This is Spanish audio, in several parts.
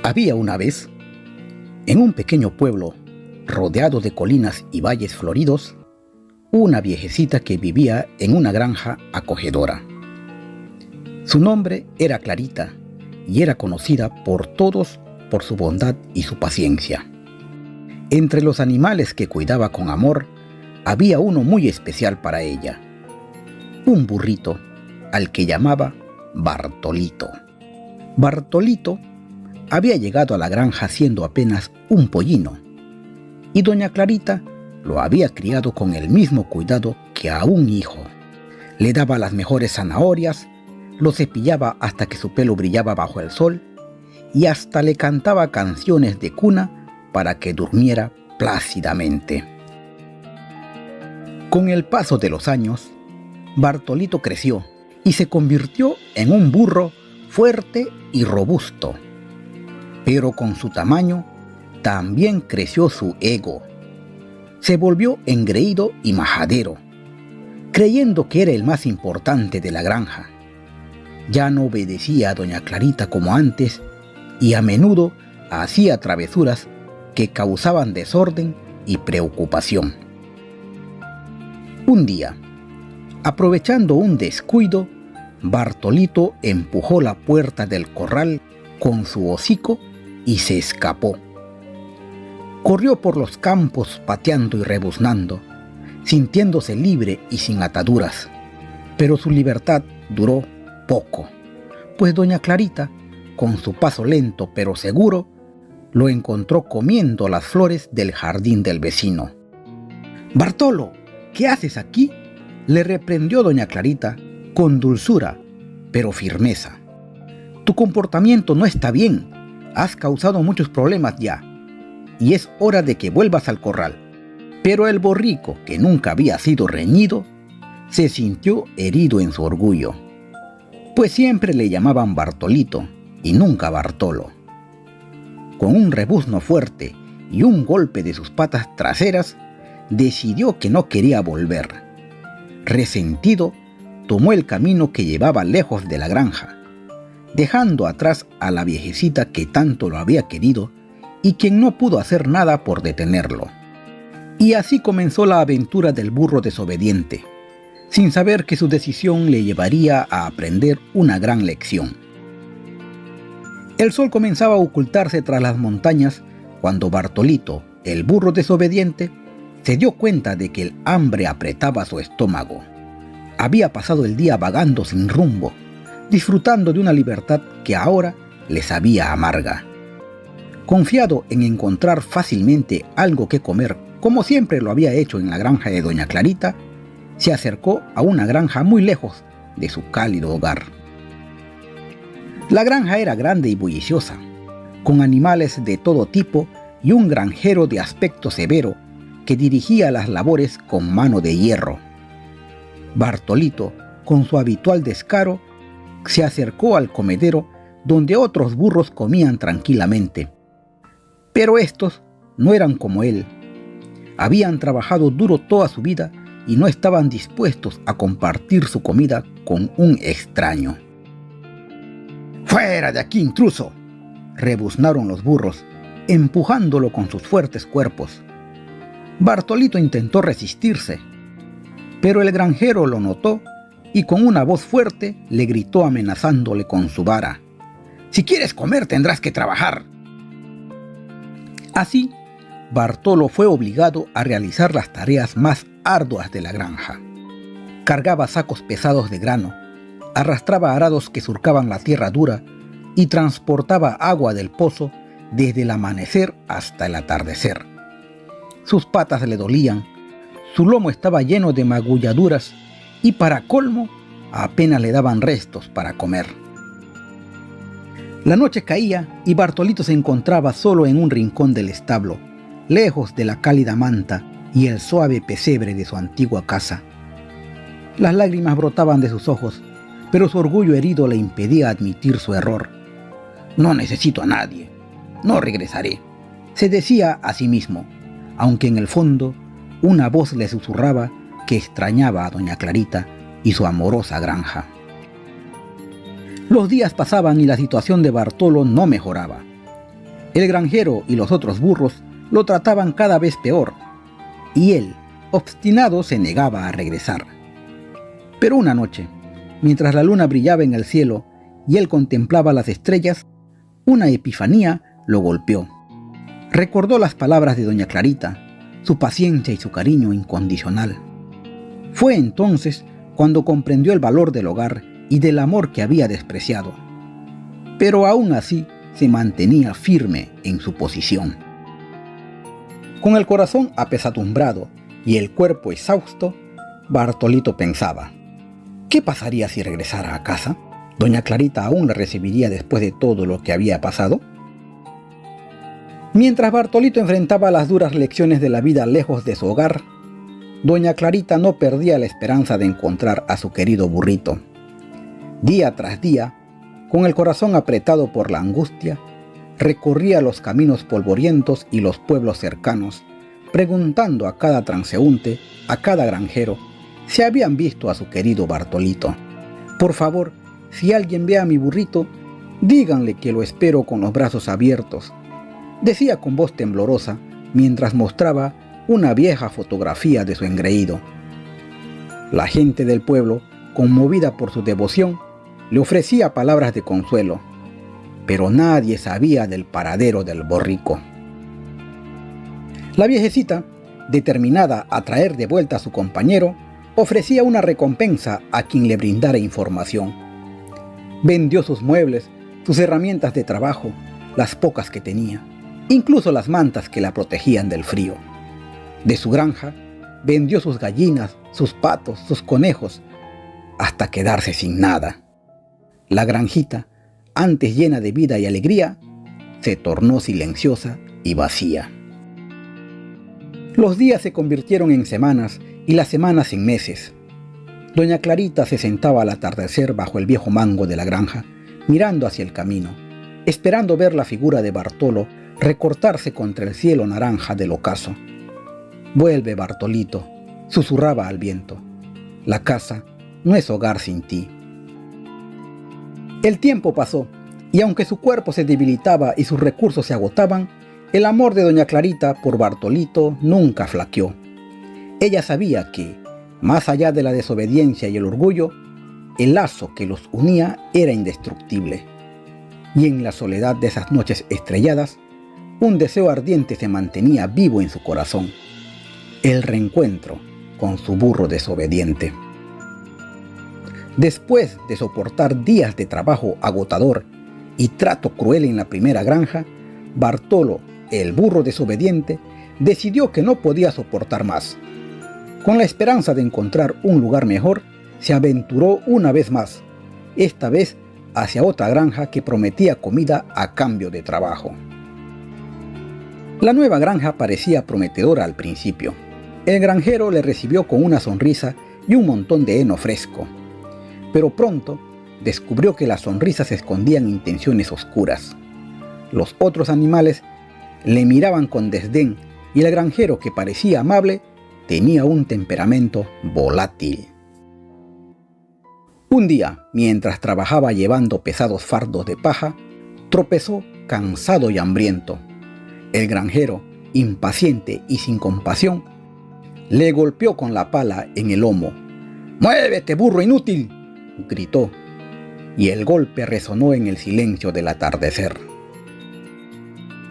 Había una vez, en un pequeño pueblo rodeado de colinas y valles floridos, una viejecita que vivía en una granja acogedora. Su nombre era Clarita y era conocida por todos por su bondad y su paciencia. Entre los animales que cuidaba con amor, había uno muy especial para ella, un burrito al que llamaba Bartolito. Bartolito había llegado a la granja siendo apenas un pollino, y doña Clarita lo había criado con el mismo cuidado que a un hijo. Le daba las mejores zanahorias, lo cepillaba hasta que su pelo brillaba bajo el sol, y hasta le cantaba canciones de cuna para que durmiera plácidamente. Con el paso de los años, Bartolito creció y se convirtió en un burro fuerte y robusto. Pero con su tamaño, también creció su ego. Se volvió engreído y majadero, creyendo que era el más importante de la granja. Ya no obedecía a doña Clarita como antes y a menudo hacía travesuras que causaban desorden y preocupación. Un día, aprovechando un descuido, Bartolito empujó la puerta del corral con su hocico y se escapó. Corrió por los campos pateando y rebuznando, sintiéndose libre y sin ataduras. Pero su libertad duró poco, pues doña Clarita, con su paso lento pero seguro, lo encontró comiendo las flores del jardín del vecino. «Bartolo, ¿qué haces aquí?», le reprendió doña Clarita con dulzura, pero firmeza. «Tu comportamiento no está bien, has causado muchos problemas ya, y es hora de que vuelvas al corral». Pero el borrico, que nunca había sido reñido, se sintió herido en su orgullo, pues siempre le llamaban Bartolito y nunca Bartolo. Con un rebuzno fuerte y un golpe de sus patas traseras, decidió que no quería volver. Resentido, tomó el camino que llevaba lejos de la granja, dejando atrás a la viejecita que tanto lo había querido y quien no pudo hacer nada por detenerlo. Y así comenzó la aventura del burro desobediente, sin saber que su decisión le llevaría a aprender una gran lección. El sol comenzaba a ocultarse tras las montañas cuando Bartolito, el burro desobediente, se dio cuenta de que el hambre apretaba su estómago. Había pasado el día vagando sin rumbo, disfrutando de una libertad que ahora le sabía amarga. Confiado en encontrar fácilmente algo que comer, como siempre lo había hecho en la granja de doña Clarita, se acercó a una granja muy lejos de su cálido hogar. La granja era grande y bulliciosa, con animales de todo tipo y un granjero de aspecto severo que dirigía las labores con mano de hierro. Bartolito, con su habitual descaro, se acercó al comedero donde otros burros comían tranquilamente. Pero estos no eran como él. Habían trabajado duro toda su vida y no estaban dispuestos a compartir su comida con un extraño. «¡Fuera de aquí, intruso!», rebuznaron los burros, empujándolo con sus fuertes cuerpos. Bartolito intentó resistirse, pero el granjero lo notó y con una voz fuerte le gritó amenazándole con su vara: «Si quieres comer tendrás que trabajar». Así, Bartolo fue obligado a realizar las tareas más arduas de la granja. Cargaba sacos pesados de grano, arrastraba arados que surcaban la tierra dura y transportaba agua del pozo desde el amanecer hasta el atardecer. Sus patas le dolían, su lomo estaba lleno de magulladuras y para colmo apenas le daban restos para comer. La noche caía y Bartolito se encontraba solo en un rincón del establo, lejos de la cálida manta y el suave pesebre de su antigua casa. Las lágrimas brotaban de sus ojos, pero su orgullo herido le impedía admitir su error. «No necesito a nadie, no regresaré», se decía a sí mismo, aunque en el fondo una voz le susurraba que extrañaba a doña Clarita y su amorosa granja. Los días pasaban y la situación de Bartolo no mejoraba. El granjero y los otros burros lo trataban cada vez peor, y él, obstinado, se negaba a regresar. Pero una noche, mientras la luna brillaba en el cielo y él contemplaba las estrellas, una epifanía lo golpeó. Recordó las palabras de doña Clarita, su paciencia y su cariño incondicional. Fue entonces cuando comprendió el valor del hogar y del amor que había despreciado. Pero aún así se mantenía firme en su posición. Con el corazón apesadumbrado y el cuerpo exhausto, Bartolito pensaba: ¿qué pasaría si regresara a casa? ¿Doña Clarita aún la recibiría después de todo lo que había pasado? Mientras Bartolito enfrentaba las duras lecciones de la vida lejos de su hogar, doña Clarita no perdía la esperanza de encontrar a su querido burrito. Día tras día, con el corazón apretado por la angustia, recorría los caminos polvorientos y los pueblos cercanos, preguntando a cada transeúnte, a cada granjero, si habían visto a su querido Bartolito. Por favor, si alguien ve a mi burrito, díganle que lo espero con los brazos abiertos, decía con voz temblorosa mientras mostraba una vieja fotografía de su engreído. La gente del pueblo, conmovida por su devoción, le ofrecía palabras de consuelo, pero nadie sabía del paradero del borrico. La viejecita, determinada a traer de vuelta a su compañero, ofrecía una recompensa a quien le brindara información. Vendió sus muebles, sus herramientas de trabajo, las pocas que tenía, incluso las mantas que la protegían del frío. De su granja, vendió sus gallinas, sus patos, sus conejos, hasta quedarse sin nada. La granjita, antes llena de vida y alegría, se tornó silenciosa y vacía. Los días se convirtieron en semanas y las semanas en meses. Doña Clarita se sentaba al atardecer bajo el viejo mango de la granja, mirando hacia el camino, esperando ver la figura de Bartolo recortarse contra el cielo naranja del ocaso. «Vuelve, Bartolito», susurraba al viento. «La casa no es hogar sin ti». El tiempo pasó, y aunque su cuerpo se debilitaba y sus recursos se agotaban, el amor de doña Clarita por Bartolito nunca flaqueó. Ella sabía que, más allá de la desobediencia y el orgullo, el lazo que los unía era indestructible. Y en la soledad de esas noches estrelladas, un deseo ardiente se mantenía vivo en su corazón: el reencuentro con su burro desobediente. Después de soportar días de trabajo agotador y trato cruel en la primera granja, Bartolo, el burro desobediente, decidió que no podía soportar más. Con la esperanza de encontrar un lugar mejor, se aventuró una vez más, esta vez hacia otra granja que prometía comida a cambio de trabajo. La nueva granja parecía prometedora al principio. El granjero le recibió con una sonrisa y un montón de heno fresco. Pero pronto descubrió que las sonrisas escondían intenciones oscuras. Los otros animales le miraban con desdén y el granjero, que parecía amable, tenía un temperamento volátil. Un día, mientras trabajaba llevando pesados fardos de paja, tropezó cansado y hambriento. El granjero, impaciente y sin compasión, le golpeó con la pala en el lomo. «¡Muévete, burro inútil!», gritó, y el golpe resonó en el silencio del atardecer.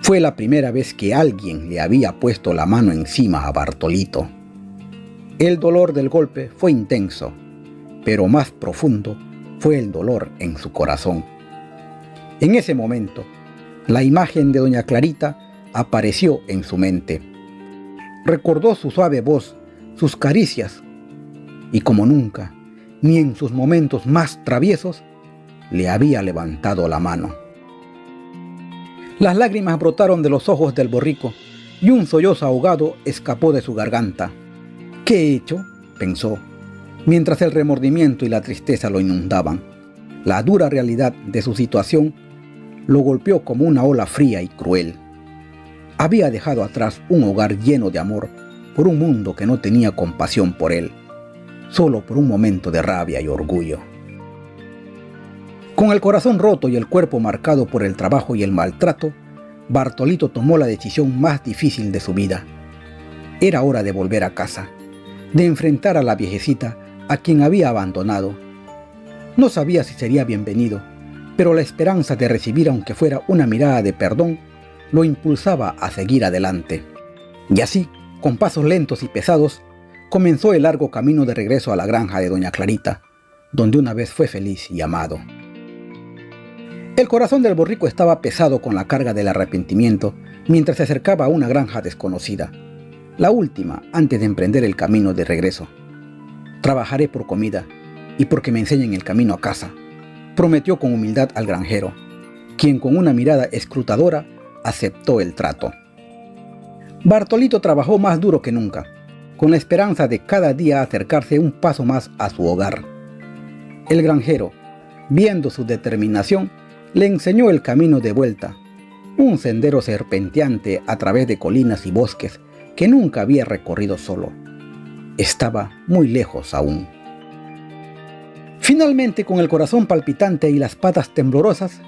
Fue la primera vez que alguien le había puesto la mano encima a Bartolito. El dolor del golpe fue intenso, pero más profundo fue el dolor en su corazón. En ese momento, la imagen de doña Clarita apareció en su mente. Recordó su suave voz, sus caricias, y como nunca, ni en sus momentos más traviesos, le había levantado la mano. Las lágrimas brotaron de los ojos del borrico y un sollozo ahogado escapó de su garganta. «¿Qué he hecho?», pensó, mientras el remordimiento y la tristeza lo inundaban. La dura realidad de su situación lo golpeó como una ola fría y cruel. Había dejado atrás un hogar lleno de amor por un mundo que no tenía compasión por él, solo por un momento de rabia y orgullo. Con el corazón roto y el cuerpo marcado por el trabajo y el maltrato, Bartolito tomó la decisión más difícil de su vida. Era hora de volver a casa, de enfrentar a la viejecita a quien había abandonado. No sabía si sería bienvenido, pero la esperanza de recibir aunque fuera una mirada de perdón lo impulsaba a seguir adelante. Y así, con pasos lentos y pesados, comenzó el largo camino de regreso a la granja de doña Clarita, donde una vez fue feliz y amado. El corazón del borrico estaba pesado con la carga del arrepentimiento mientras se acercaba a una granja desconocida, la última antes de emprender el camino de regreso. «Trabajaré por comida y porque me enseñen el camino a casa», prometió con humildad al granjero, quien con una mirada escrutadora aceptó el trato. Bartolito trabajó más duro que nunca, con la esperanza de cada día acercarse un paso más a su hogar. El granjero, viendo su determinación, le enseñó el camino de vuelta, un sendero serpenteante a través de colinas y bosques que nunca había recorrido solo. Estaba muy lejos aún. Finalmente, con el corazón palpitante y las patas temblorosas,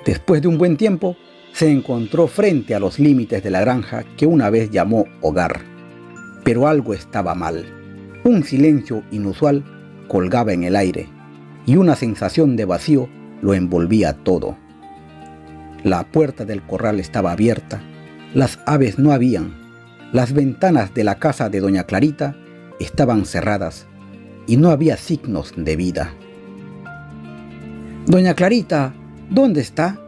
después de un buen tiempo, se encontró frente a los límites de la granja que una vez llamó hogar. Pero algo estaba mal. Un silencio inusual colgaba en el aire y una sensación de vacío lo envolvía todo. La puerta del corral estaba abierta, las aves no habían, las ventanas de la casa de doña Clarita estaban cerradas y no había signos de vida. «Doña Clarita, ¿dónde está?»,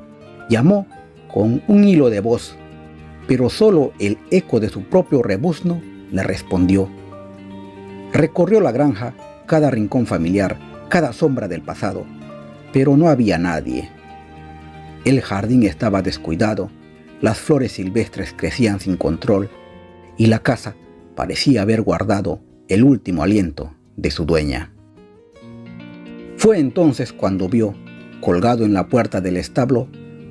llamó con un hilo de voz, pero solo el eco de su propio rebuzno le respondió. Recorrió la granja, cada rincón familiar, cada sombra del pasado, pero no había nadie. El jardín estaba descuidado, las flores silvestres crecían sin control y la casa parecía haber guardado el último aliento de su dueña. Fue entonces cuando vio, colgado en la puerta del establo,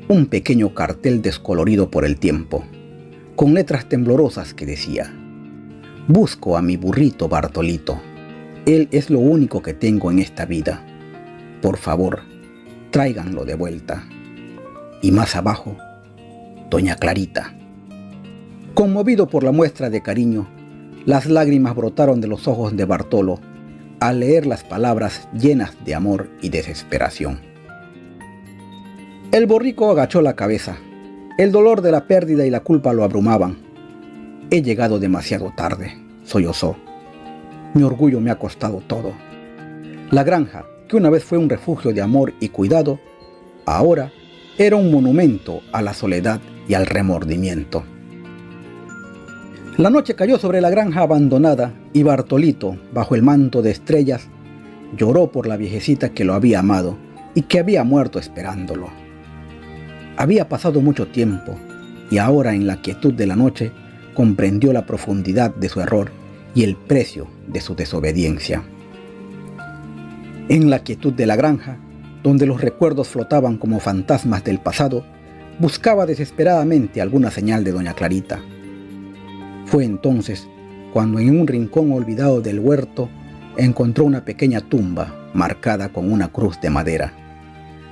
un pequeño cartel descolorido por el tiempo, con letras temblorosas que decía: «Busco a mi burrito Bartolito. Él es lo único que tengo en esta vida. Por favor, tráiganlo de vuelta». Y más abajo, doña Clarita. Conmovido por la muestra de cariño, las lágrimas brotaron de los ojos de Bartolo al leer las palabras llenas de amor y desesperación. El borrico agachó la cabeza. El dolor de la pérdida y la culpa lo abrumaban. «He llegado demasiado tarde», sollozó. «Mi orgullo me ha costado todo. La granja, que una vez fue un refugio de amor y cuidado, ahora era un monumento a la soledad y al remordimiento». La noche cayó sobre la granja abandonada y Bartolito, bajo el manto de estrellas, lloró por la viejecita que lo había amado y que había muerto esperándolo. Había pasado mucho tiempo y ahora, en la quietud de la noche, comprendió la profundidad de su error y el precio de su desobediencia. En la quietud de la granja, donde los recuerdos flotaban como fantasmas del pasado, buscaba desesperadamente alguna señal de doña Clarita. Fue entonces cuando en un rincón olvidado del huerto encontró una pequeña tumba marcada con una cruz de madera.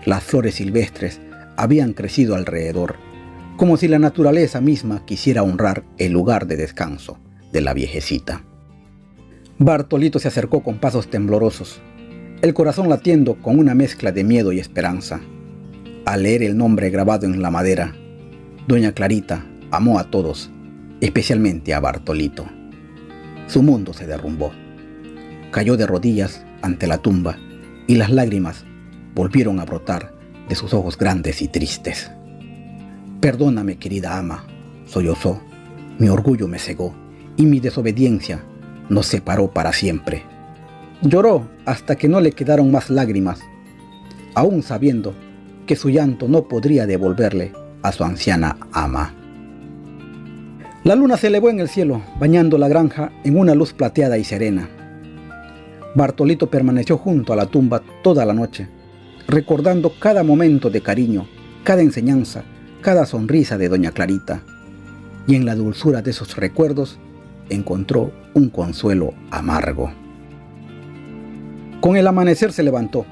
Las flores silvestres habían crecido alrededor, como si la naturaleza misma quisiera honrar el lugar de descanso de la viejecita. Bartolito se acercó con pasos temblorosos, el corazón latiendo con una mezcla de miedo y esperanza. Al leer el nombre grabado en la madera, doña Clarita amó a todos, especialmente a Bartolito. Su mundo se derrumbó. Cayó de rodillas ante la tumba y las lágrimas volvieron a brotar de sus ojos grandes y tristes. «Perdóname, querida ama», sollozó. «Mi orgullo me cegó y mi desobediencia nos separó para siempre». Lloró hasta que no le quedaron más lágrimas, aún sabiendo que su llanto no podría devolverle a su anciana ama. La luna se elevó en el cielo, bañando la granja en una luz plateada y serena. Bartolito permaneció junto a la tumba toda la noche, recordando cada momento de cariño, cada enseñanza, cada sonrisa de doña Clarita. Y en la dulzura de esos recuerdos encontró un consuelo amargo. Con el amanecer se levantó.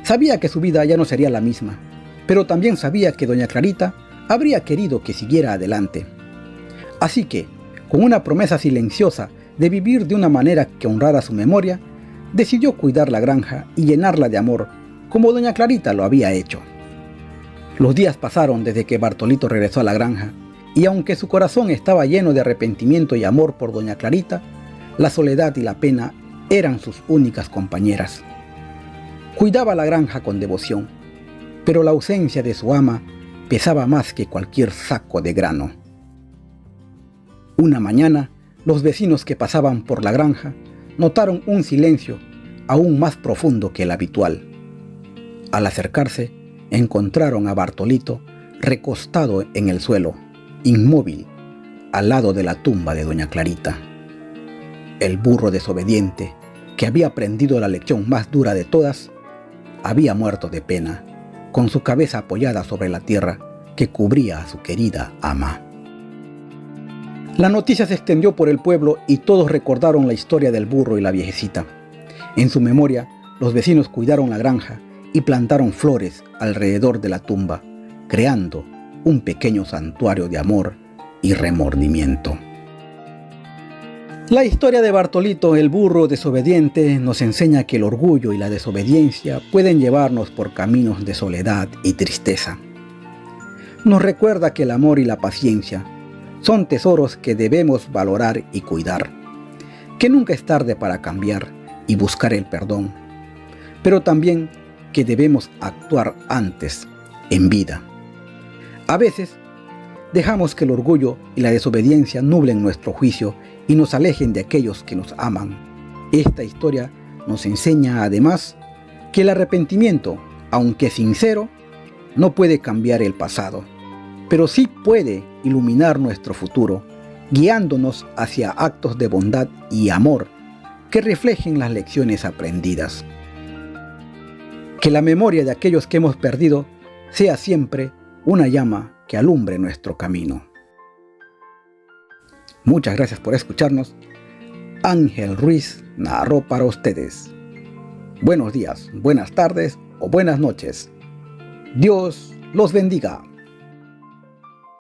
Sabía que su vida ya no sería la misma, pero también sabía que doña Clarita habría querido que siguiera adelante. Así que, con una promesa silenciosa de vivir de una manera que honrara su memoria, decidió cuidar la granja y llenarla de amor, como doña Clarita lo había hecho. Los días pasaron desde que Bartolito regresó a la granja, y aunque su corazón estaba lleno de arrepentimiento y amor por doña Clarita, la soledad y la pena eran sus únicas compañeras. Cuidaba la granja con devoción, pero la ausencia de su ama pesaba más que cualquier saco de grano. Una mañana, los vecinos que pasaban por la granja notaron un silencio aún más profundo que el habitual. Al acercarse, encontraron a Bartolito recostado en el suelo, inmóvil, al lado de la tumba de doña Clarita. El burro desobediente, que había aprendido la lección más dura de todas, había muerto de pena, con su cabeza apoyada sobre la tierra que cubría a su querida ama. La noticia se extendió por el pueblo y todos recordaron la historia del burro y la viejecita. En su memoria, los vecinos cuidaron la granja y plantaron flores alrededor de la tumba, creando un pequeño santuario de amor y remordimiento. La historia de Bartolito, el burro desobediente, nos enseña que el orgullo y la desobediencia pueden llevarnos por caminos de soledad y tristeza. Nos recuerda que el amor y la paciencia son tesoros que debemos valorar y cuidar, que nunca es tarde para cambiar y buscar el perdón, pero también que debemos actuar antes, en vida. A veces, dejamos que el orgullo y la desobediencia nublen nuestro juicio y nos alejen de aquellos que nos aman. Esta historia nos enseña además que el arrepentimiento, aunque sincero, no puede cambiar el pasado, pero sí puede iluminar nuestro futuro, guiándonos hacia actos de bondad y amor que reflejen las lecciones aprendidas. Que la memoria de aquellos que hemos perdido sea siempre una llama que alumbre nuestro camino. Muchas gracias por escucharnos. Ángel Ruiz narró para ustedes. Buenos días, buenas tardes o buenas noches. Dios los bendiga.